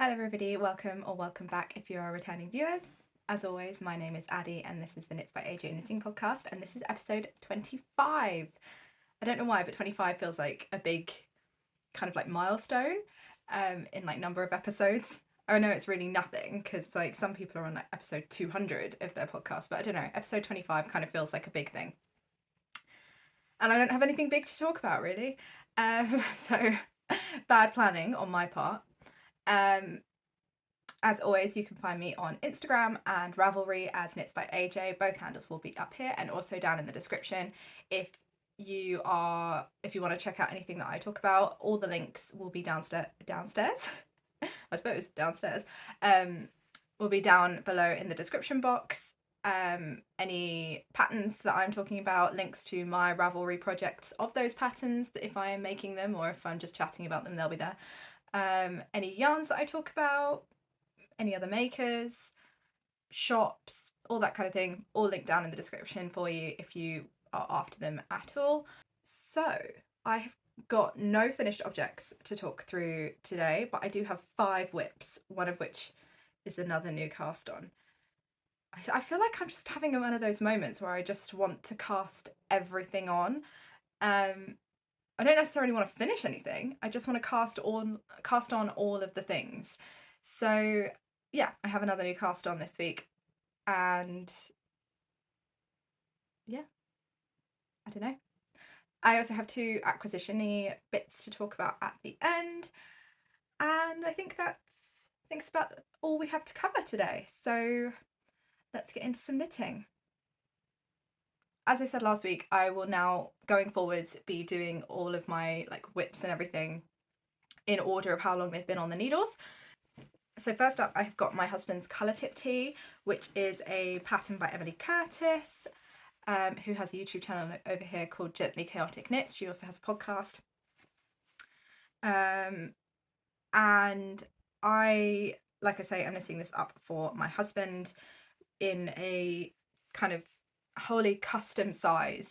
Hello everybody, welcome back if you're a returning viewer. As always, my name is Addie and this is the Knits by AJ Knitting podcast and this is episode 25. I don't know why, but 25 feels like a big kind of like milestone in like number of episodes. I know it's really nothing because like some people are on like episode 200 of their podcast, but I don't know, episode 25 kind of feels like a big thing. And I don't have anything big to talk about really. So bad planning on my part. As always, you can find me on Instagram and Ravelry as Knits by AJ. Both handles will be up here and also down in the description. If you want to check out anything that I talk about, all the links will be downstairs. I suppose downstairs. Will be down below in the description box. Any patterns that I'm talking about, links to my Ravelry projects of those patterns, if I am making them or if I'm just chatting about them, they'll be there. Any yarns that I talk about, any other makers, shops, all that kind of thing, all linked down in the description for you if you are after them at all. So I have got no finished objects to talk through today, but I do have 5 whips, one of which is another new cast on. I feel like I'm just having one of those moments where I just want to cast everything on. I don't necessarily want to finish anything. I just want to cast on all of the things. So yeah, I have another new cast on this week, and yeah, I don't know. I also have 2 acquisition-y bits to talk about at the end, and I think that's about all we have to cover today. So let's get into some knitting. As I said last week, I will now, going forwards, be doing all of my like whips and everything in order of how long they've been on the needles. So first up, I've got my husband's colour tip tee, which is a pattern by Emily Curtis, who has a YouTube channel over here called Gently Chaotic Knits. She also has a podcast. And I, like I say, I'm knitting this up for my husband in a kind of wholly custom size.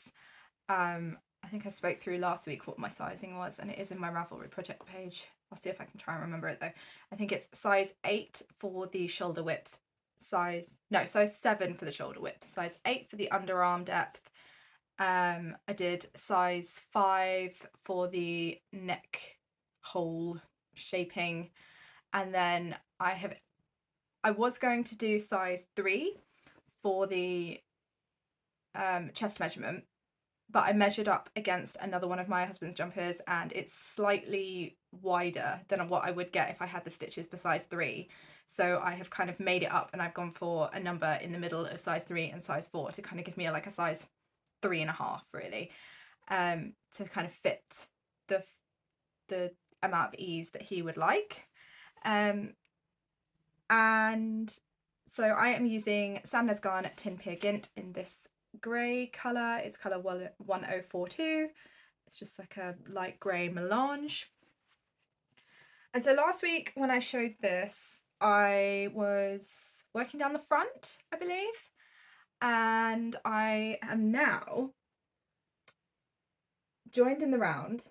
I think I spoke through last week what my sizing was, and it is in my Ravelry project page. I'll see if I can try and remember it though. I think it's size 8 for the shoulder width, size 7 for the shoulder width, size 8 for the underarm depth. I did size 5 for the neck hole shaping, and then I was going to do size 3 for the chest measurement, but I measured up against another one of my husband's jumpers and it's slightly wider than what I would get if I had the stitches for size 3. So I have kind of made it up and I've gone for a number in the middle of size 3 and size 4 to kind of give me like a size 3.5 really, to kind of fit the amount of ease that he would like. And so I am using Sandnes Garnet Tin Peer Gint in this grey colour. It's colour 1042. It's just like a light grey melange. And so last week when I showed this, I was working down the front, I believe, and I am now joined in the round,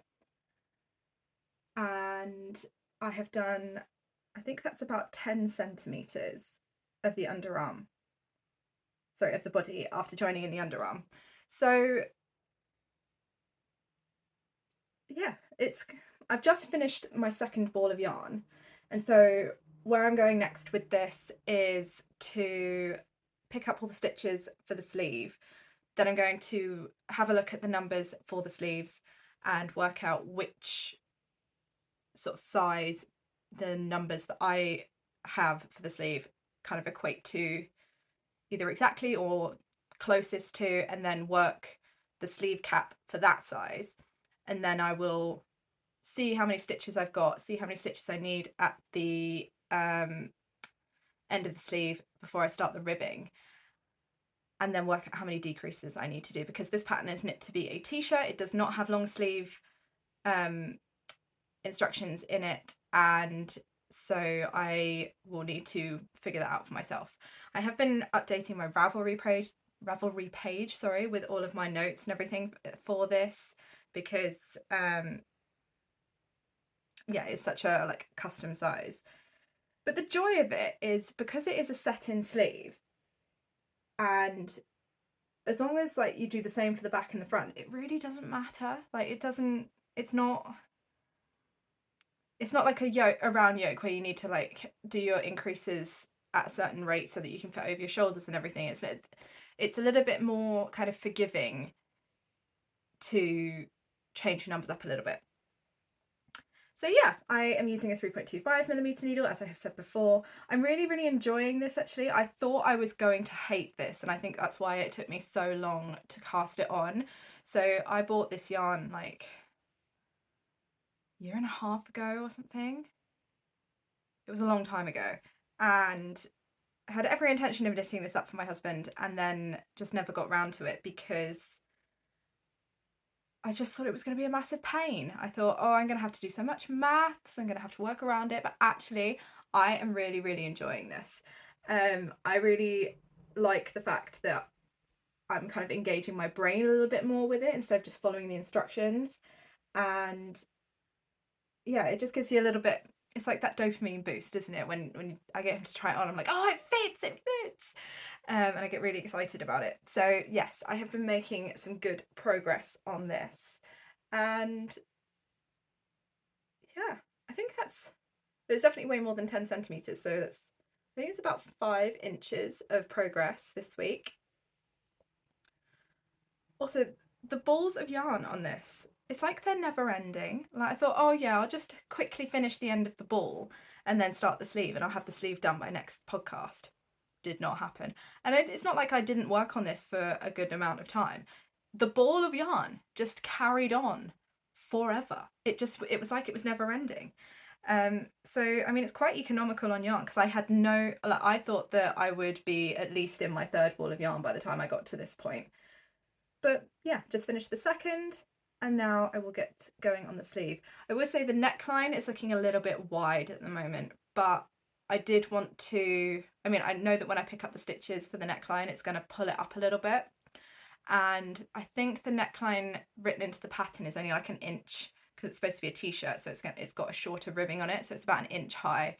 and I have done, I think that's about 10 centimetres of the underarm. Sorry, of the body after joining in the underarm. So yeah, I've just finished my second ball of yarn, and so where I'm going next with this is to pick up all the stitches for the sleeve. Then I'm going to have a look at the numbers for the sleeves and work out which sort of size the numbers that I have for the sleeve kind of equate to, either exactly or closest to, and then work the sleeve cap for that size. And then I will see how many stitches I've got, see how many stitches I need at the end of the sleeve before I start the ribbing, and then work out how many decreases I need to do, because this pattern is knit to be a t-shirt. It does not have long sleeve instructions in it, and so I will need to figure that out for myself. I have been updating my Ravelry page, sorry, with all of my notes and everything for this, because yeah, it's such a like custom size. But the joy of it is because it is a set-in sleeve, and as long as like you do the same for the back and the front, it really doesn't matter. Like it's not like a round yoke where you need to like do your increases at a certain rate so that you can fit over your shoulders and everything. It's a little bit more kind of forgiving to change your numbers up a little bit. So yeah, I am using a 3.25mm needle, as I have said before. I'm really, really enjoying this actually. I thought I was going to hate this, and I think that's why it took me so long to cast it on. So I bought this yarn like a year and a half ago or something. It was a long time ago. And I had every intention of knitting this up for my husband, and then just never got round to it because I just thought it was going to be a massive pain. I thought, oh, I'm going to have to do so much maths, I'm going to have to work around it, but actually I am really, really enjoying this. I really like the fact that I'm kind of engaging my brain a little bit more with it instead of just following the instructions. And yeah, it just gives you a little bit, it's like that dopamine boost, isn't it? When I get him to try it on, I'm like, oh, it fits. And I get really excited about it. So yes, I have been making some good progress on this. And yeah, I think there's definitely way more than 10 centimeters. So I think it's about 5 inches of progress this week. Also, the balls of yarn on this, it's like they're never ending. Like I thought, oh yeah, I'll just quickly finish the end of the ball and then start the sleeve, and I'll have the sleeve done by next podcast. Did not happen. And it's not like I didn't work on this for a good amount of time. The ball of yarn just carried on forever. It was like it was never ending. So I mean, it's quite economical on yarn because I had I thought that I would be at least in my 3rd ball of yarn by the time I got to this point. But yeah, just finished the 2nd, and now I will get going on the sleeve. I will say the neckline is looking a little bit wide at the moment, but I did want to, I mean, I know that when I pick up the stitches for the neckline, it's going to pull it up a little bit. And I think the neckline written into the pattern is only like an inch because it's supposed to be a t-shirt, so it's got a shorter ribbing on it, so it's about an inch high.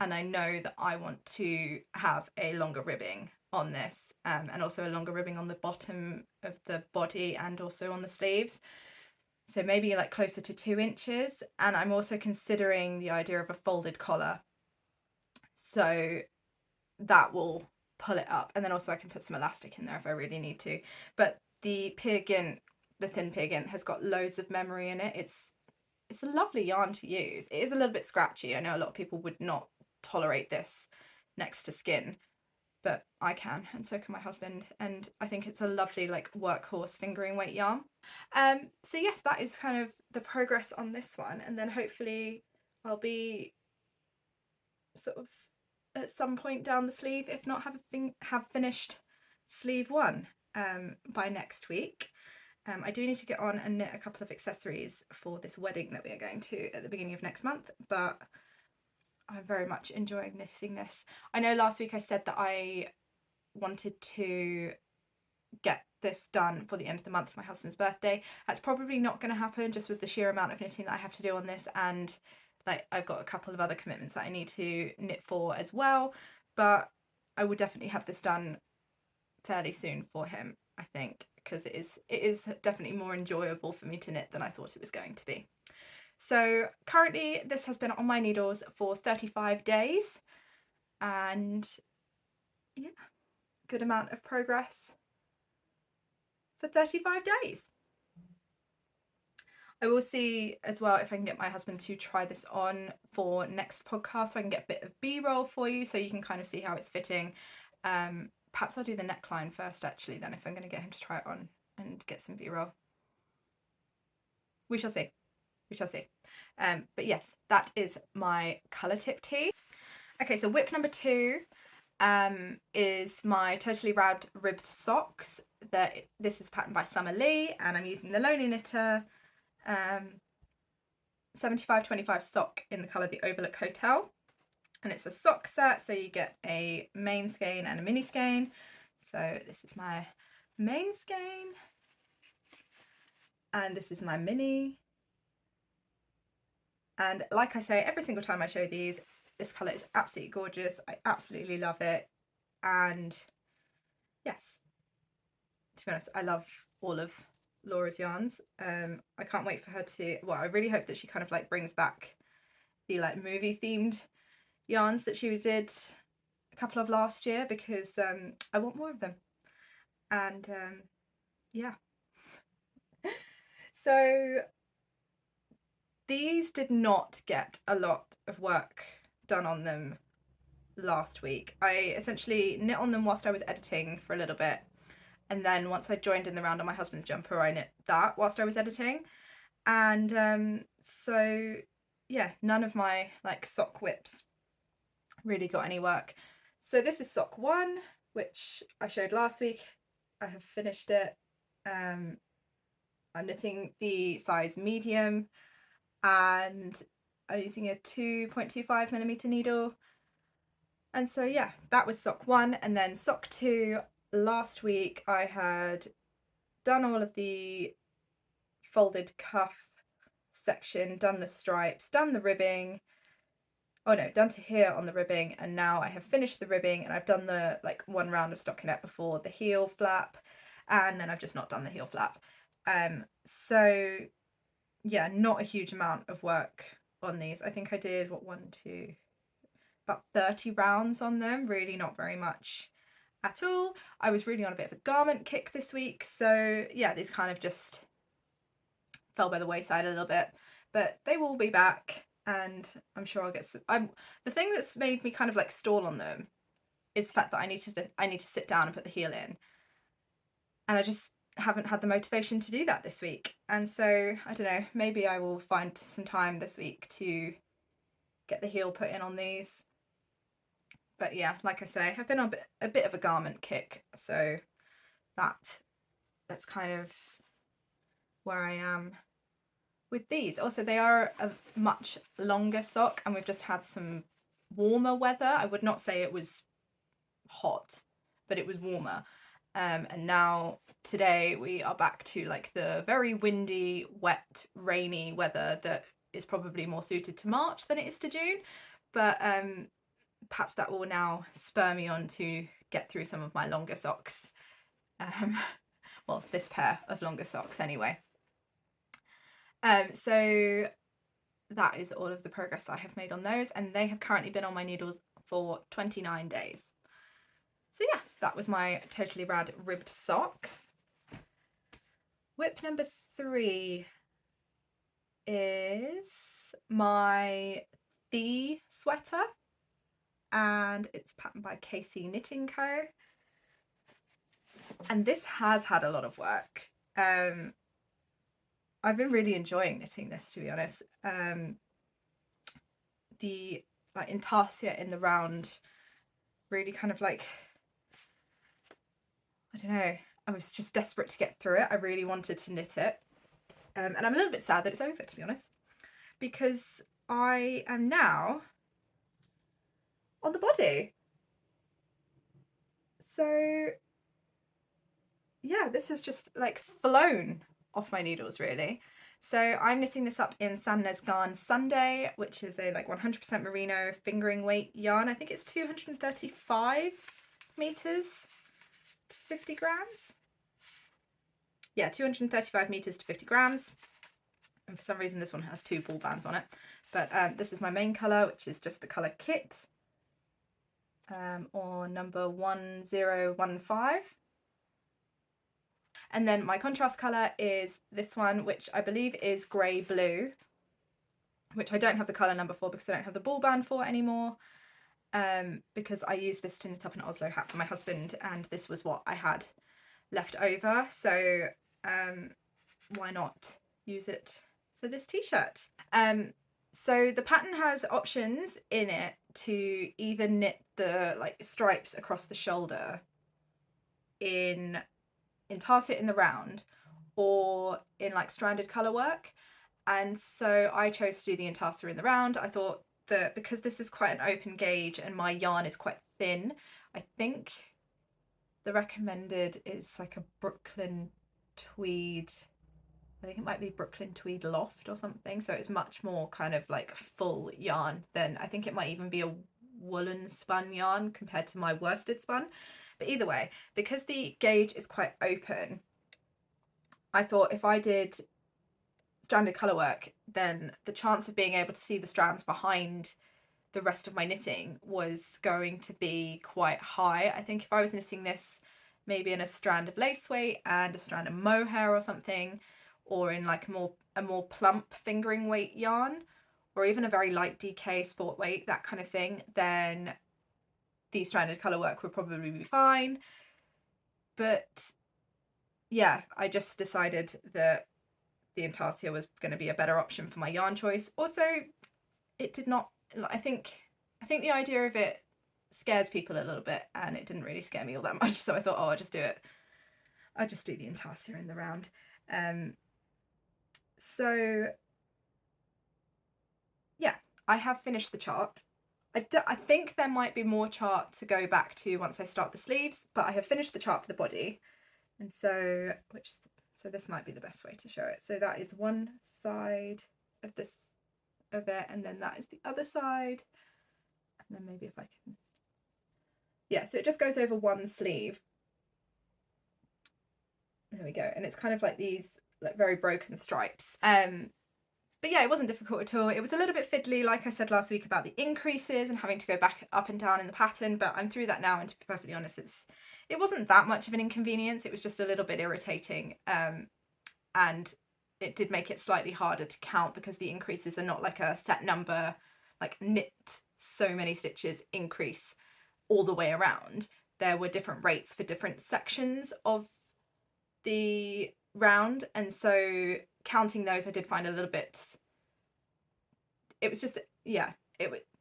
And I know that I want to have a longer ribbing on this, and also a longer ribbing on the bottom of the body and also on the sleeves. So maybe like closer to 2 inches. And I'm also considering the idea of a folded collar. So that will pull it up. And then also I can put some elastic in there if I really need to. But the Peer Gynt, the thin Peer Gynt, has got loads of memory in it. It's a lovely yarn to use. It is a little bit scratchy. I know a lot of people would not tolerate this next to skin, but I can, and so can my husband, and I think it's a lovely like workhorse fingering weight yarn. So yes, that is kind of the progress on this one, and then hopefully I'll be sort of at some point down the sleeve, if not have finished sleeve 1 by next week. I do need to get on and knit a couple of accessories for this wedding that we are going to at the beginning of next month, but I'm very much enjoying knitting this. I know last week I said that I wanted to get this done for the end of the month for my husband's birthday. That's probably not going to happen just with the sheer amount of knitting that I have to do on this, and like I've got a couple of other commitments that I need to knit for as well, but I will definitely have this done fairly soon for him, I think, because it is definitely more enjoyable for me to knit than I thought it was going to be. So currently this has been on my needles for 35 days, and yeah, good amount of progress for 35 days. I will see as well if I can get my husband to try this on for next podcast, so I can get a bit of B-roll for you so you can kind of see how it's fitting. Perhaps I'll do the neckline first actually then, if I'm going to get him to try it on and get some B-roll. We shall see. We shall see. But yes, that is my colour tip tee. Okay, so whip number 2 is my Totally Rad ribbed socks. This is patterned by Summer Lee, and I'm using the Lonely Knitter 75/25 sock in the colour The Overlook Hotel. And it's a sock set, so you get a main skein and a mini skein. So this is my main skein, and this is my mini. And like I say, every single time I show these, This colour is absolutely gorgeous. I absolutely love it. And yes, to be honest, I love all of Laura's yarns. I can't wait for her to, well, I really hope that she kind of like brings back the like movie themed yarns that she did a couple of last year, because I want more of them. And yeah. So these did not get a lot of work done on them last week. I essentially knit on them whilst I was editing for a little bit, and then once I joined in the round on my husband's jumper, I knit that whilst I was editing. And so yeah, none of my like sock whips really got any work. So this is sock 1, which I showed last week. I have finished it. I'm knitting the size medium, and I'm using a 2.25mm needle. And so yeah, that was sock 1. And then sock 2, last week I had done all of the folded cuff section, done the stripes, done the ribbing. Oh no, done to here on the ribbing, and now I have finished the ribbing, and I've done the like 1 round of stockinette before the heel flap, and then I've just not done the heel flap. So yeah, not a huge amount of work on these. I think I did about 30 rounds on them, really not very much at all. I was really on a bit of a garment kick this week, so yeah, these kind of just fell by the wayside a little bit, but they will be back, and I'm sure I'll get some. The thing that's made me kind of like stall on them is the fact that I need to sit down and put the heel in, and I just haven't had the motivation to do that this week. And so I don't know, maybe I will find some time this week to get the heel put in on these. But yeah, like I say, I've been on a bit of a garment kick, so that's kind of where I am with these. Also, they are a much longer sock, and we've just had some warmer weather. I would not say it was hot, but it was warmer. And now today we are back to like the very windy, wet, rainy weather that is probably more suited to March than it is to June. But perhaps that will now spur me on to get through some of my longer socks. Well, this pair of longer socks anyway. So that is all of the progress I have made on those, and they have currently been on my needles for 29 days. So yeah, that was my totally rad ribbed socks. Whip number 3 is my Thi Sweater, and it's patterned by Casey Knitting Co. And this has had a lot of work. I've been really enjoying knitting this, to be honest. The like intarsia in the round really kind of like, I don't know, I was just desperate to get through it. I really wanted to knit it. And I'm a little bit sad that it's over, to be honest, because I am now on the body. So yeah, this has just like flown off my needles, really. So I'm knitting this up in Sandnes Garn Sunday, which is a like 100% merino fingering weight yarn. I think it's 235 meters to 50 grams. Yeah, 235 meters to 50 grams. And for some reason this one has 2 ball bands on it. But this is my main colour, which is just the colour Kit, or number 1015. And then my contrast colour is this one, which I believe is grey blue, which I don't have the colour number for because I don't have the ball band for anymore, because I used this to knit up an Oslo hat for my husband, and this was what I had left over, so why not use it for this t-shirt. So the pattern has options in it to either knit the like stripes across the shoulder in intarsia in the round, or in like stranded colour work. And so I chose to do the intarsia in the round. I thought that because this is quite an open gauge and my yarn is quite thin, I think the recommended is like a Brooklyn tweed I think it might be Brooklyn Tweed Loft or something. So it's much more kind of like full yarn than, I think it might even be a woolen spun yarn compared to my worsted spun. But either way, because the gauge is quite open, I thought if I did stranded colour work, then the chance of being able to see the strands behind the rest of my knitting was going to be quite high. I think if I was knitting this maybe in a strand of lace weight and a strand of mohair or something, or in like a more plump fingering weight yarn, or even a very light DK sport weight, that kind of thing, then the stranded colour work would probably be fine. But yeah, I just decided that the Intarsia was going to be a better option for my yarn choice. Also, it did not, I think the idea of it scares people a little bit, and it didn't really scare me all that much, so I thought, oh, I'll just do it. I'll just do the Intarsia in the round. So yeah, I have finished the chart. I think there might be more chart to go back to once I start the sleeves, but I have finished the chart for the body. And so, so this might be the best way to show it. So that is one side of this, of it, and then that is the other side. And then maybe if I can, yeah, so it just goes over one sleeve. There we go. And it's kind of like these like very broken stripes. But yeah, it wasn't difficult at all. It was a little bit fiddly, like I said last week, about the increases and having to go back up and down in the pattern, but I'm through that now, and to be perfectly honest, it wasn't that much of an inconvenience. It was just a little bit irritating, and it did make it slightly harder to count because the increases are not like a set number, like knit so many stitches increase all the way around. There were different rates for different sections of the round, and so counting those I did find a little bit, it was just, yeah,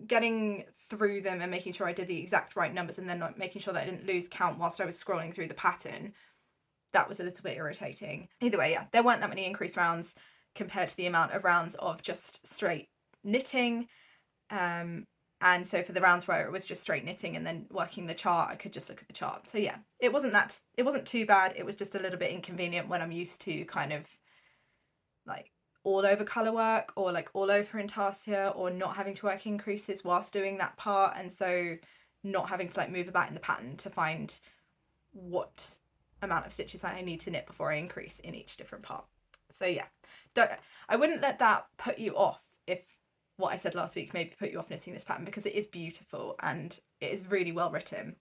getting through them and making sure I did the exact right numbers, and then not making sure that I didn't lose count whilst I was scrolling through the pattern. That was a little bit irritating. Either way, yeah, there weren't that many increased rounds compared to the amount of rounds of just straight knitting. And so for the rounds where it was just straight knitting and then working the chart, I could just look at the chart. So yeah, it wasn't too bad. It was just a little bit inconvenient when I'm used to kind of like all over colour work, or like all over Intarsia, or not having to work increases whilst doing that part, and so not having to like move about in the pattern to find what amount of stitches I need to knit before I increase in each different part. So yeah, I wouldn't let that put you off if what I said last week maybe put you off knitting this pattern, because it is beautiful and it is really well written.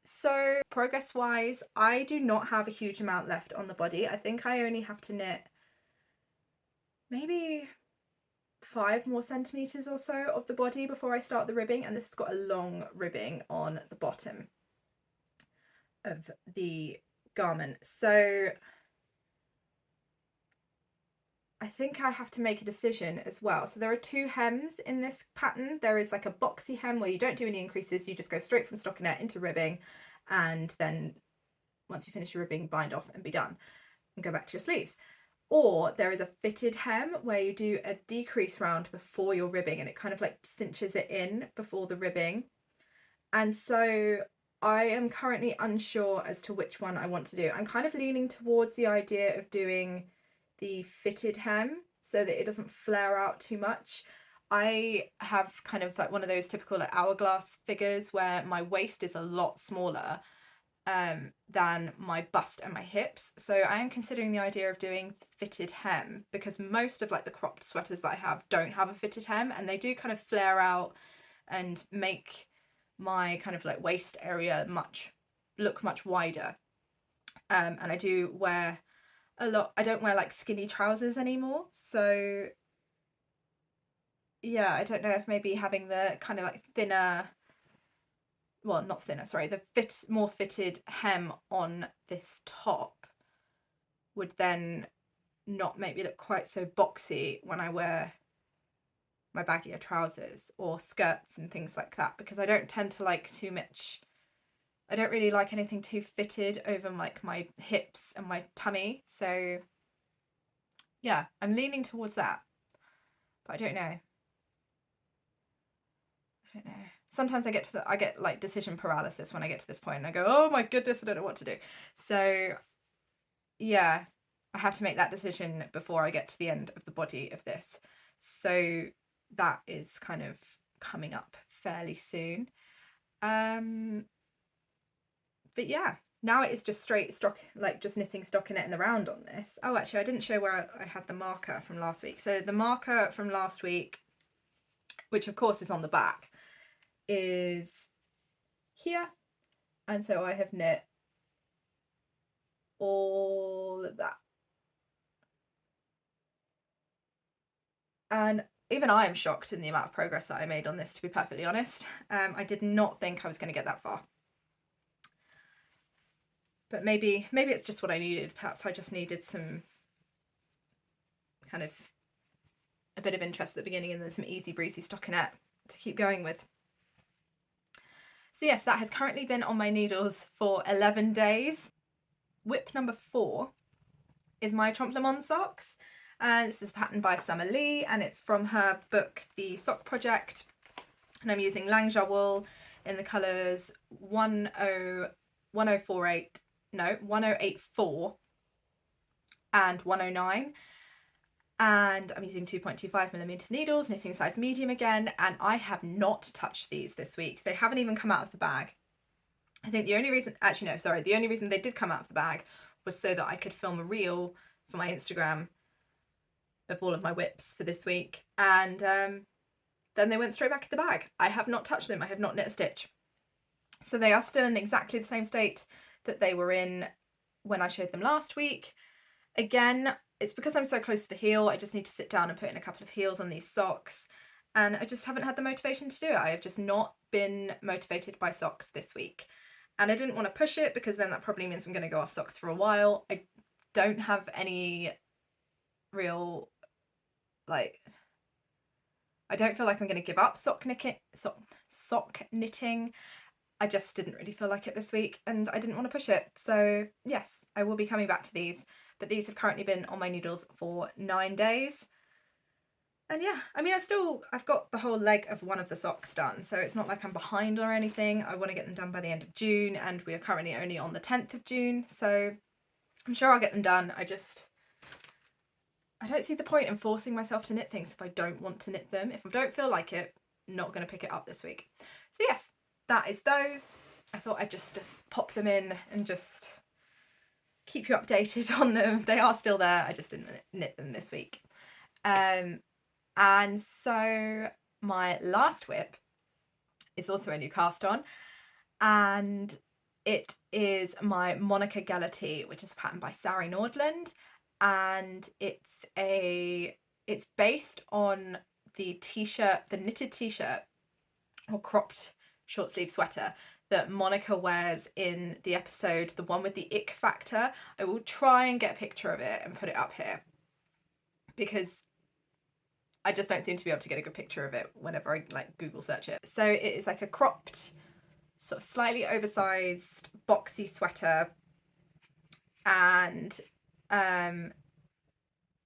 So progress wise, I do not have a huge amount left on the body. I think I only have to knit maybe 5 more centimeters or so of the body before I start the ribbing, and this has got a long ribbing on the bottom of the garment. So I think I have to make a decision as well. So there are 2 hems in this pattern. There is like a boxy hem where you don't do any increases, you just go straight from stockinette into ribbing, and then once you finish your ribbing, bind off and be done and go back to your sleeves. Or there is a fitted hem where you do a decrease round before your ribbing, and it kind of like cinches it in before the ribbing. And so I am currently unsure as to which one I want to do. I'm kind of leaning towards the idea of doing the fitted hem so that it doesn't flare out too much. I have kind of like one of those typical like hourglass figures where my waist is a lot smaller than my bust and my hips, so I am considering the idea of doing fitted hem, because most of like the cropped sweaters that I have don't have a fitted hem, and they do kind of flare out and make my kind of like waist area look much wider. And I do wear a lot, I don't wear like skinny trousers anymore, so yeah, I don't know if maybe having the kind of like thinner, well, not thinner, sorry, the more fitted hem on this top would then not make me look quite so boxy when I wear my baggier trousers or skirts and things like that, because I don't tend to like too much, I don't really like anything too fitted over like my hips and my tummy. So yeah, I'm leaning towards that, but I don't know. Sometimes I get like decision paralysis when I get to this point, and I go, oh my goodness, I don't know what to do. So yeah, I have to make that decision before I get to the end of the body of this. So that is kind of coming up fairly soon. But yeah, now it is just straight stock, like just knitting stockinette in the round on this. Oh, actually, I didn't show where I had the marker from last week. So the marker from last week, which of course is on the back, is here. And so I have knit all of that. And even I am shocked in the amount of progress that I made on this, to be perfectly honest. I did not think I was going to get that far. But maybe it's just what I needed. Perhaps I just needed some kind of a bit of interest at the beginning and then some easy breezy stockinette to keep going with. So yes, that has currently been on my needles for 11 days. Whip number 4 is my Trompe Monde socks. This is patterned by Summer Lee and it's from her book The Sock Project. And I'm using Langja wool in the colours 1084 and 109. And I'm using 2.25mm needles, knitting size medium again, and I have not touched these this week. They haven't even come out of the bag. I think the only reason, actually no, sorry, the only reason they did come out of the bag was so that I could film a reel for my Instagram of all of my whips for this week. And then they went straight back in the bag. I have not touched them. I have not knit a stitch. So they are still in exactly the same state that they were in when I showed them last week. Again, it's because I'm so close to the heel. I just need to sit down and put in a couple of heels on these socks. And I just haven't had the motivation to do it. I have just not been motivated by socks this week. And I didn't want to push it because then that probably means I'm going to go off socks for a while. I don't have any real, like, I don't feel like I'm going to give up sock knitting. I just didn't really feel like it this week and I didn't want to push it. So yes, I will be coming back to these, but these have currently been on my needles for 9 days. And yeah, I mean, I've got the whole leg of one of the socks done, so it's not like I'm behind or anything. I want to get them done by the end of June and we are currently only on the 10th of June, so I'm sure I'll get them done. I don't see the point in forcing myself to knit things if I don't want to knit them. If I don't feel like it, not going to pick it up this week. So yes, that is those. I thought I'd just pop them in and just keep you updated on them. They are still there. I just didn't knit them this week. And so my last whip is also a new cast on, and it is my Monica Galatea, which is patterned by Sari Nordlund, and it's based on the knitted t-shirt or cropped short sleeve sweater that Monica wears in the episode, the one with the ick factor. I will try and get a picture of it and put it up here because I just don't seem to be able to get a good picture of it whenever I like Google search it. So it is like a cropped, sort of slightly oversized, boxy sweater, and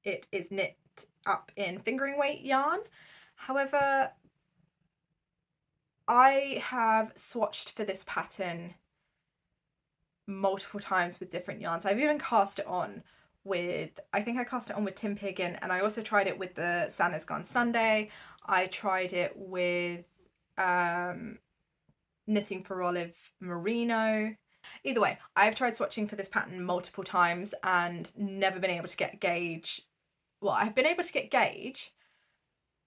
it is knit up in fingering weight yarn. However, I have swatched for this pattern multiple times with different yarns. I've even cast it on with, I think I cast it on with Tim Piggin, and I also tried it with the Santa's Gone Sunday. I tried it with Knitting for Olive Merino. Either way, I've tried swatching for this pattern multiple times and never been able to get gauge. Well, I've been able to get gauge,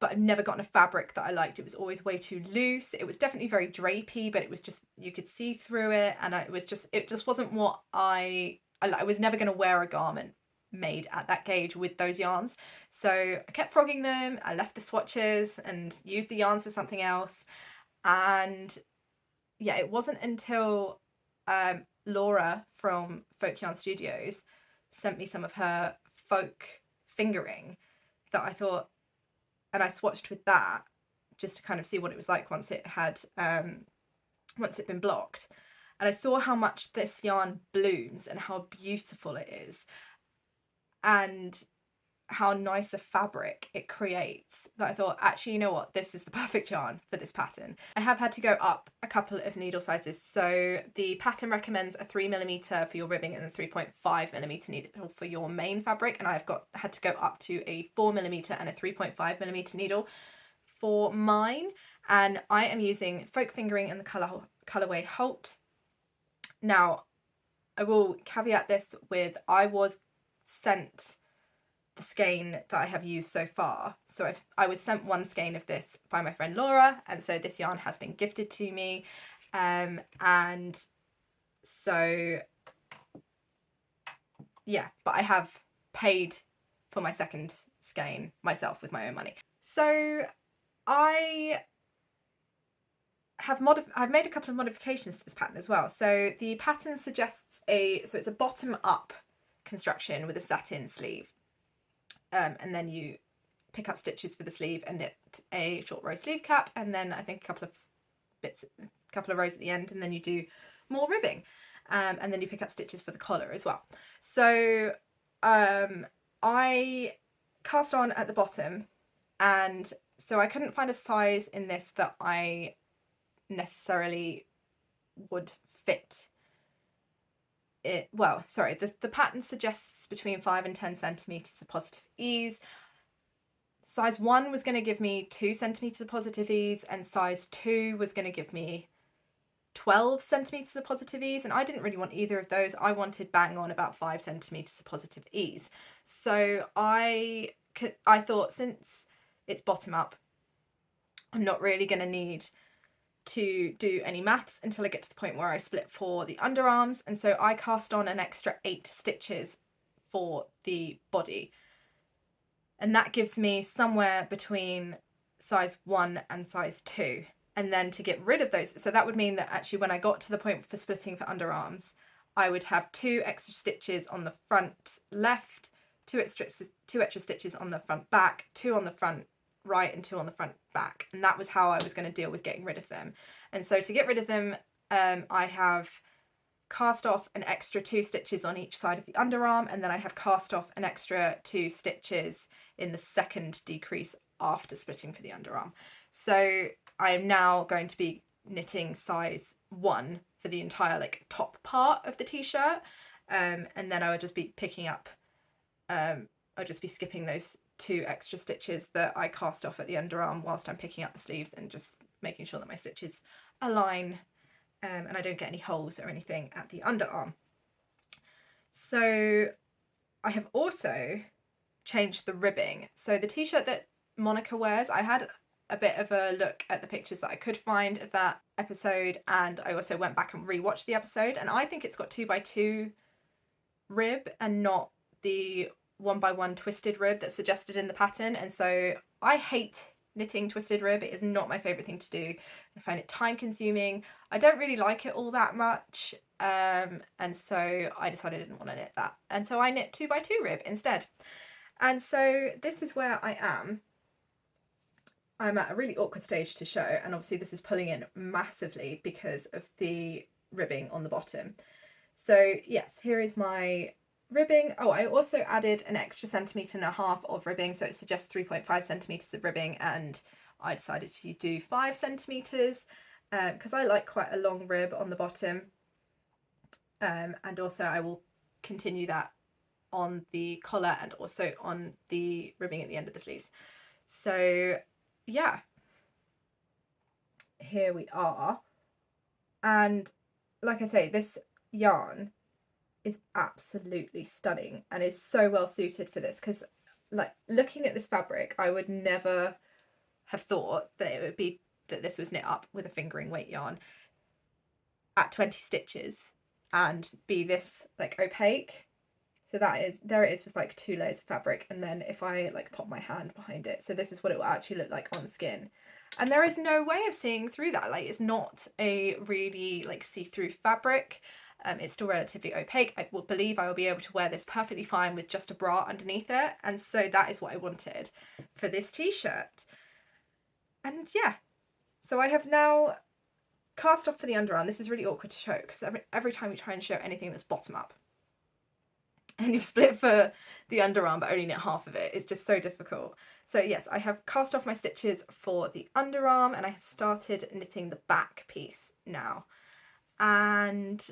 but I've never gotten a fabric that I liked. It was always way too loose. It was definitely very drapey, but it was just, you could see through it, and it just wasn't what I was never going to wear a garment made at that gauge with those yarns. So I kept frogging them, I left the swatches and used the yarns for something else. And yeah, it wasn't until Laura from Folk Yarn Studios sent me some of her folk fingering that I thought, and I swatched with that just to kind of see what it was like once it had once it'd been blocked, and I saw how much this yarn blooms and how beautiful it is. And how nice a fabric it creates that I thought, actually, you know what, this is the perfect yarn for this pattern. I have had to go up a couple of needle sizes. So the pattern recommends a 3mm for your ribbing and a 3.5mm needle for your main fabric, and I've had to go up to a 4mm and a 3.5mm needle for mine, and I am using Folk Fingering in the colorway Holt. Now, I will caveat this with, I was sent the skein that I have used so far. So I was sent one skein of this by my friend Laura, and so this yarn has been gifted to me. And so, yeah, but I have paid for my second skein myself with my own money. So I've made a couple of modifications to this pattern as well. So the pattern suggests so it's a bottom up construction with a satin sleeve. And then you pick up stitches for the sleeve and knit a short row sleeve cap, and then I think a couple of rows at the end, and then you do more ribbing, and then you pick up stitches for the collar as well. So I cast on at the bottom, and so I couldn't find a size in this that I necessarily would fit it. Well, sorry, the pattern suggests between 5 and 10 centimeters of positive ease. Size 1 was going to give me 2 centimeters of positive ease, and size 2 was going to give me 12 centimeters of positive ease, and I didn't really want either of those. I wanted bang on about 5 centimeters of positive ease. So I thought, since it's bottom up, I'm not really going to need to do any maths until I get to the point where I split for the underarms, and so I cast on an extra 8 stitches for the body, and that gives me somewhere between size 1 and size 2. And then to get rid of those, so that would mean that actually when I got to the point for splitting for underarms, I would have 2 extra stitches on the front left, 2 extra stitches on the front back, 2 on the front right and 2 on the front back, and that was how I was going to deal with getting rid of them. And so to get rid of them, I have cast off an extra 2 stitches on each side of the underarm, and then I have cast off an extra 2 stitches in the second decrease after splitting for the underarm. So I am now going to be knitting size 1 for the entire top part of the t-shirt, and then I would just be picking up I'll just be skipping those 2 extra stitches that I cast off at the underarm whilst I'm picking up the sleeves, and just making sure that my stitches align and I don't get any holes or anything at the underarm. So I have also changed the ribbing. So the t-shirt that Monica wears, I had a bit of a look at the pictures that I could find of that episode, and I also went back and rewatched the episode, and I think it's got 2x2 rib and not the 1x1 twisted rib that's suggested in the pattern. And so I hate knitting twisted rib. It is not my favourite thing to do. I find it time consuming. I don't really like it all that much, and so I decided I didn't want to knit that, and so I knit 2x2 rib instead. And so this is where I am. I'm at a really awkward stage to show, and obviously this is pulling in massively because of the ribbing on the bottom. So yes, here is my ribbing. Oh, I also added an extra 1.5 centimeters of ribbing, so it suggests 3.5 centimeters of ribbing, and I decided to do 5 centimeters because I like quite a long rib on the bottom, and also I will continue that on the collar and also on the ribbing at the end of the sleeves. So yeah, here we are. And like I say, this yarn is absolutely stunning and is so well suited for this, because looking at this fabric, I would never have thought that this was knit up with a fingering weight yarn at 20 stitches and be this opaque. So there it is with 2 layers of fabric, and then if I pop my hand behind it, so this is what it will actually look like on skin. And there is no way of seeing through that. It's not a really see-through fabric. It's still relatively opaque. I believe I will be able to wear this perfectly fine with just a bra underneath it, and so that is what I wanted for this t-shirt. And yeah, so I have now cast off for the underarm. This is really awkward to show because every time we try and show anything that's bottom up, and you've split for the underarm but only knit half of it. It's just so difficult. So yes, I have cast off my stitches for the underarm and I have started knitting the back piece now. And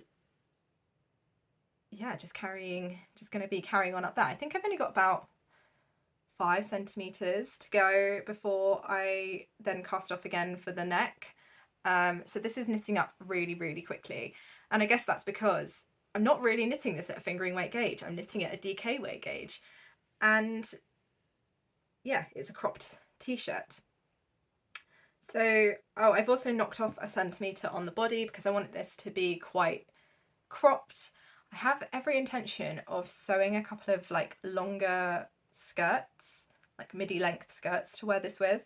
yeah, just going to be carrying on up that. I think I've only got about 5 centimeters to go before I then cast off again for the neck. So this is knitting up really, really quickly. And I guess that's because I'm not really knitting this at a fingering weight gauge. I'm knitting it at a DK weight gauge. And yeah, it's a cropped t-shirt. So, oh, I've also knocked off a centimetre on the body because I wanted this to be quite cropped. I have every intention of sewing a couple of like longer skirts, like midi length skirts to wear this with.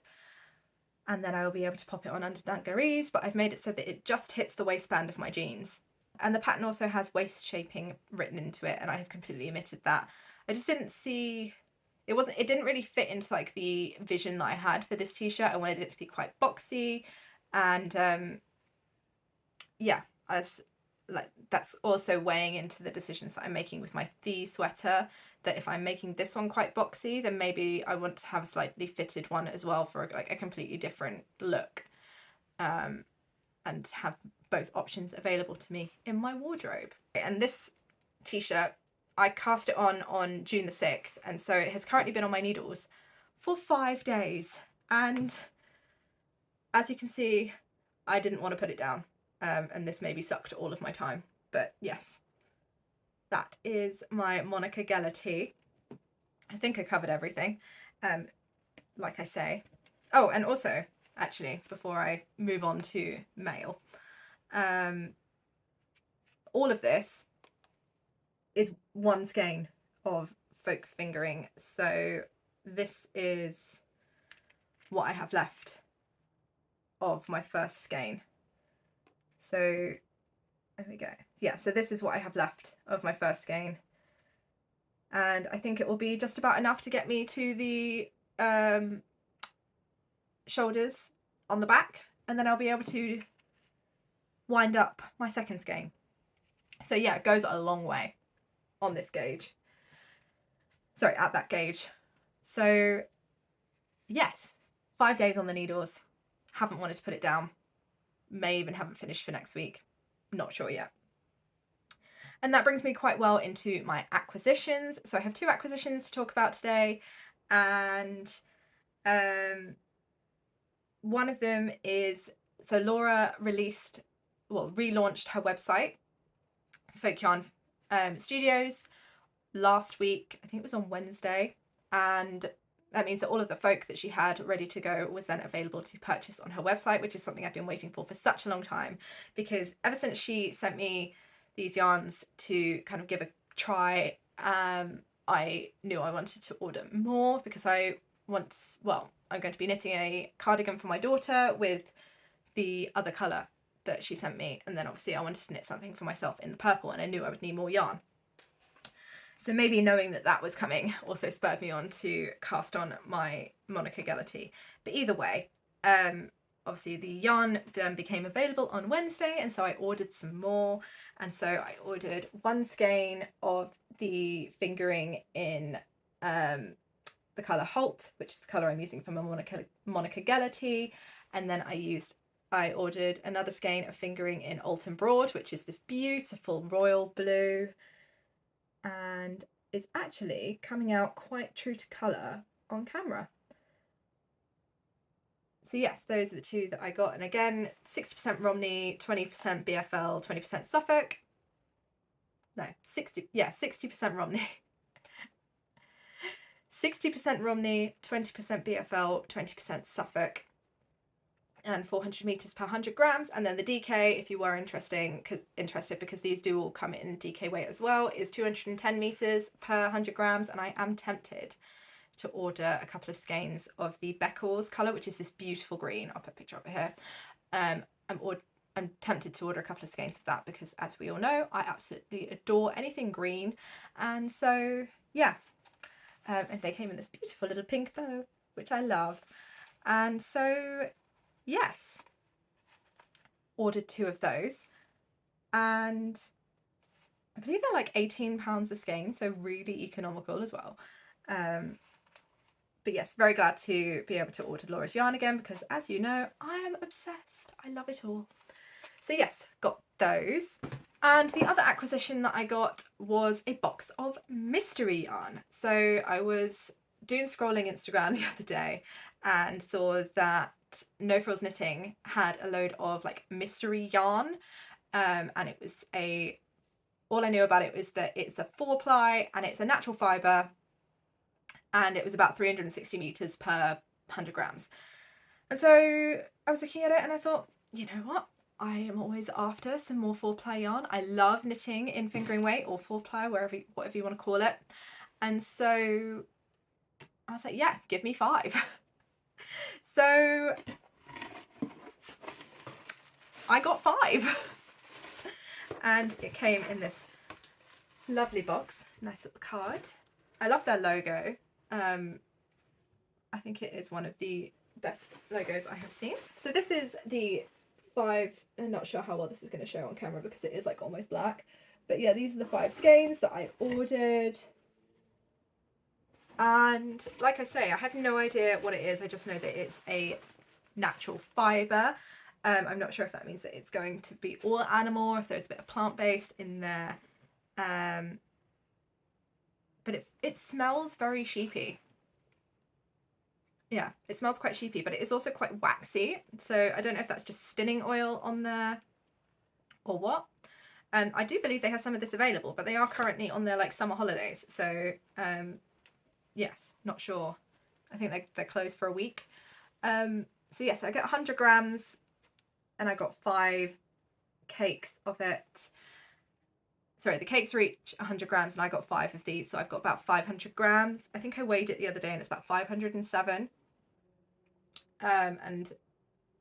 And then I will be able to pop it on under dungarees, but I've made it so that it just hits the waistband of my jeans. And the pattern also has waist shaping written into it, and I have completely omitted that. I just didn't see, it didn't really fit into like the vision that I had for this t-shirt. I wanted it to be quite boxy, and yeah, that's also weighing into the decisions that I'm making with my Thi Sweater, that if I'm making this one quite boxy, then maybe I want to have a slightly fitted one as well for like a completely different look, and have both options available to me in my wardrobe. And this t-shirt, I cast it on June the 6th, and so it has currently been on my needles for 5 days, and as you can see, I didn't want to put it down. And this maybe sucked all of my time, but yes, that is my Monica Geller tee. I think I covered everything, like I say. Oh, and also, actually, before I move on to mail, all of this is one skein of folk fingering, so this is what I have left of my first skein. So there we go. Yeah, so this is what I have left of my first skein. And I think it will be just about enough to get me to the shoulders on the back, and then I'll be able to wind up my second skein. So yeah, it goes a long way on this gauge. Sorry, at that gauge. So yes, 5 days on the needles. Haven't wanted to put it down. May even haven't finished for next week. Not sure yet. And that brings me quite well into my acquisitions. So I have 2 acquisitions to talk about today, and one of them is, so Laura relaunched her website, Folk Yarn Studios, last week. I think it was on Wednesday, and that means that all of the folk that she had ready to go was then available to purchase on her website, which is something I've been waiting for such a long time, because ever since she sent me these yarns to kind of give a try, I knew I wanted to order more, because I'm going to be knitting a cardigan for my daughter with the other colour that she sent me, and then obviously I wanted to knit something for myself in the purple, and I knew I would need more yarn. So maybe knowing that that was coming also spurred me on to cast on my Monica Geller tee. But either way, obviously the yarn then became available on Wednesday, and so I ordered some more. And so I ordered 1 skein of the fingering in the colour Holt, which is the colour I'm using for my Monica Geller tee. And then I ordered another skein of fingering in Alton Broad, which is this beautiful royal blue, and is actually coming out quite true to colour on camera. So yes, those are the 2 that I got. And again, 60% Romney, 20% BFL, 20% Suffolk. No, 60% Romney. 60% Romney, 20% BFL, 20% Suffolk, and 400 meters per 100 grams. And then the DK, if you were interested, because these do all come in DK weight as well, is 210 meters per 100 grams. And I am tempted to order a couple of skeins of the Beckles colour, which is this beautiful green. I'll put a picture up here. I'm tempted to order a couple of skeins of that, because as we all know, I absolutely adore anything green. And so yeah, and they came in this beautiful little pink bow, which I love. And so yes, ordered 2 of those, and I believe they're like £18 a skein, so really economical as well. But yes, very glad to be able to order Laura's yarn again, because as you know, I am obsessed. I love it all. So yes, got those. And the other acquisition that I got was a box of mystery yarn. So I was doom scrolling Instagram the other day and saw that No Frills Knitting had a load of like mystery yarn, and it was all I knew about it was that it's a 4-ply and it's a natural fibre, and it was about 360 meters per 100 grams. And so I was looking at it and I thought, you know what? I am always after some more 4-ply yarn. I love knitting in fingering weight or 4-ply, whatever you want to call it. And so I was like, yeah, give me 5. So I got 5. And it came in this lovely box. Nice little card. I love their logo. I think it is one of the best logos I have seen. So this is the 5, I'm not sure how well this is going to show on camera because it is like almost black, but yeah, these are the 5 skeins that I ordered. And like I say, I have no idea what it is. I just know that it's a natural fibre. I'm not sure if that means that it's going to be all animal or if there's a bit of plant-based in there. But it smells very sheepy. Yeah, it smells quite sheepy, but it is also quite waxy. So I don't know if that's just spinning oil on there or what. I do believe they have some of this available, but they are currently on their like summer holidays. So yes, not sure. I think they're closed for a week. So yes, I get 100 grams and I got 5 cakes of it. Sorry, the cakes are each 100 grams and I got 5 of these, so I've got about 500 grams. I think I weighed it the other day and it's about 507. And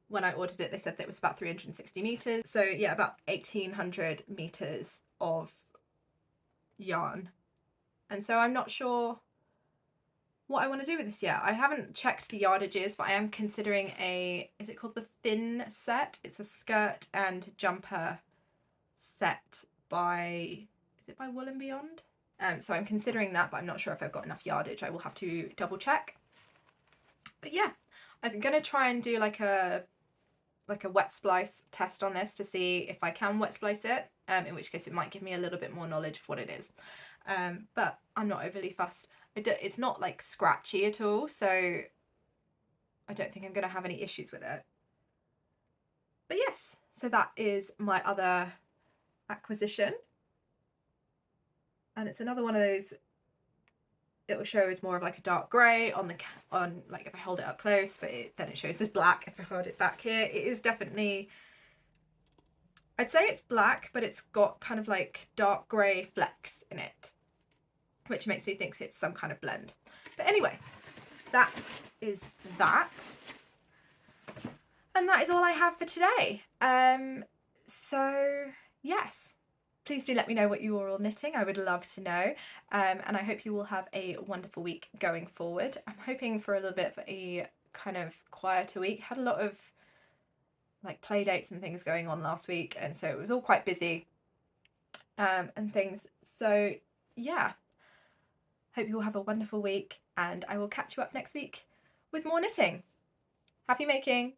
when I ordered it, they said that it was about 360 meters. So yeah, about 1800 meters of yarn. And so I'm not sure what I want to do with this yet. I haven't checked the yardages, but I am considering is it called the THIN set? It's a skirt and jumper set by, is it by Wool and Beyond? So I'm considering that, but I'm not sure if I've got enough yardage. I will have to double check. But yeah, I'm gonna try and do like a wet splice test on this to see if I can wet splice it, in which case it might give me a little bit more knowledge of what it is. But I'm not overly fussed. It's not like scratchy at all, so I don't think I'm gonna have any issues with it. But yes, so that is my other acquisition. And it's another one of those, it will show as more of like a dark grey on like if I hold it up close, but then it shows as black if I hold it back here. It is definitely, I'd say it's black, but it's got kind of like dark grey flecks in it, which makes me think it's some kind of blend. But anyway, that is that. And that is all I have for today. So yes, please do let me know what you are all knitting. I would love to know. And I hope you will have a wonderful week going forward. I'm hoping for a little bit of a kind of quieter week. Had a lot of like play dates and things going on last week, and so it was all quite busy and things. So yeah, hope you all have a wonderful week, and I will catch you up next week with more knitting. Happy making!